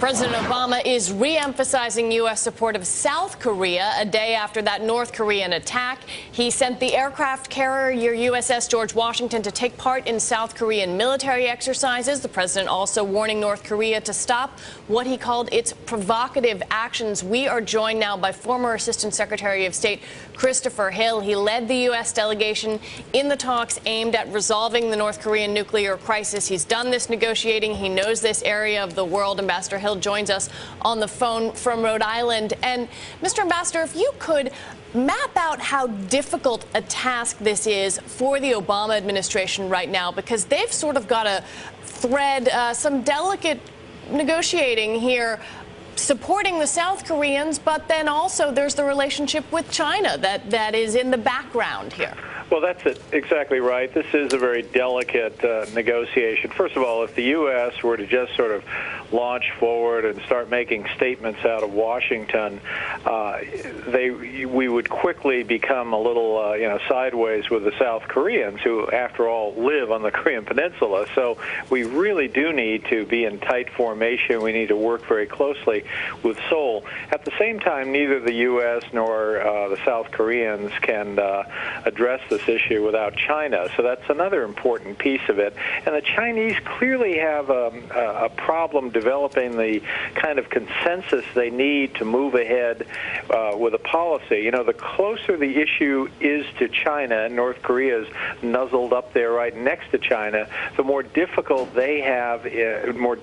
President Obama is re-emphasizing U.S. support of South Korea a day after that North Korean attack. He sent the aircraft carrier USS George Washington to take part in South Korean military exercises. The president also warning North Korea to stop what he called its provocative actions. We are joined now by former Assistant Secretary of State Christopher Hill. He led the U.S. delegation in the talks aimed at resolving the North Korean nuclear crisis. He's done this negotiating. He knows this area of the world. Ambassador Hill joins us on the phone from Rhode Island. And Mr. Ambassador, if you could map out how difficult a task this is for the Obama administration right now, because they've sort of got to thread some delicate negotiating here, supporting the South Koreans, but then also there's the relationship with China that is in the background here. Well, that's exactly right. This is a very delicate negotiation. First of all, if the U.S. were to just sort of launch forward and start making statements out of Washington, we would quickly become a little, sideways with the South Koreans, who, after all, live on the Korean Peninsula. So we really do need to be in tight formation. We need to work very closely with Seoul. At the same time, neither the U.S. nor the South Koreans can address this issue without China. So that's another important piece of it. And the Chinese clearly have a problem developing the kind of consensus they need to move ahead with a policy. You know, the closer the issue is to China, and North Korea's nuzzled up there right next to China, the more difficult they have, more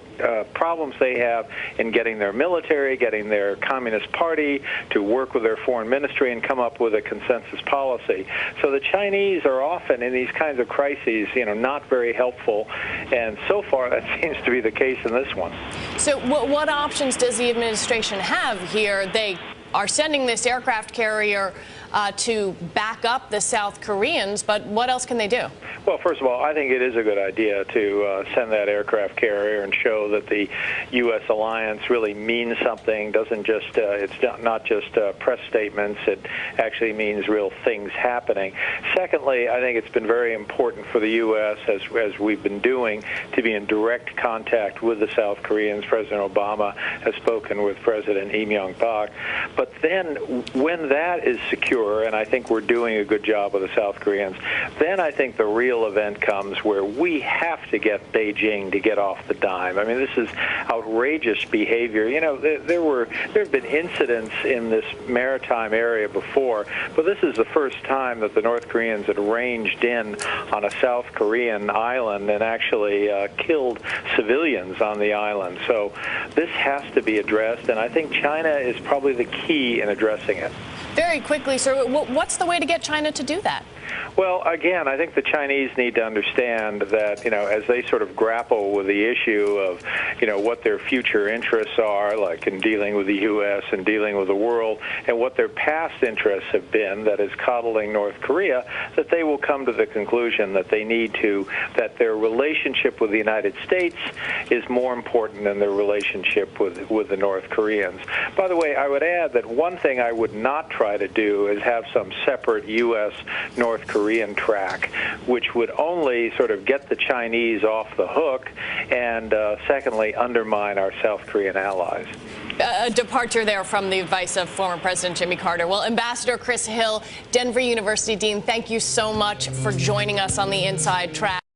problems they have in getting their military, getting their Communist Party to work with their foreign ministry and come up with a consensus policy. So the Chinese are often in these kinds of crises, not very helpful, and so far that seems to be the case in this one. So what options does the administration have here? They are sending this aircraft carrier to back up the South Koreans, but what else can they do? Well, first of all, I think it is a good idea to send that aircraft carrier and show that the U.S. alliance really means something. Doesn't just it's not just press statements. It actually means real things happening. Secondly, I think it's been very important for the U.S., as we've been doing, to be in direct contact with the South Koreans. President Obama has spoken with President Lee Myung-bak. But then when that is secure, and I think we're doing a good job with the South Koreans, then I think the real event comes where we have to get Beijing to get off the dime. I mean, this is outrageous behavior. There have been incidents in this maritime area before, but this is the first time that the North Koreans had ranged in on a South Korean island and actually killed civilians on the island. So this has to be addressed, and I think China is probably the key in addressing it. Very quickly, sir, what's the way to get China to do that? Well, again, I think the Chinese need to understand that, as they sort of grapple with the issue of, what their future interests are, like in dealing with the U.S. and dealing with the world, and what their past interests have been, that is coddling North Korea, that they will come to the conclusion that they need to, that their relationship with the United States is more important than their relationship with the North Koreans. By the way, I would add that one thing I would not try to do is have some separate U.S. North Korean track, which would only sort of get the Chinese off the hook and, secondly, undermine our South Korean allies. A departure there from the advice of former President Jimmy Carter. Well, Ambassador Chris Hill, Denver University Dean, thank you so much for joining us on the Inside Track.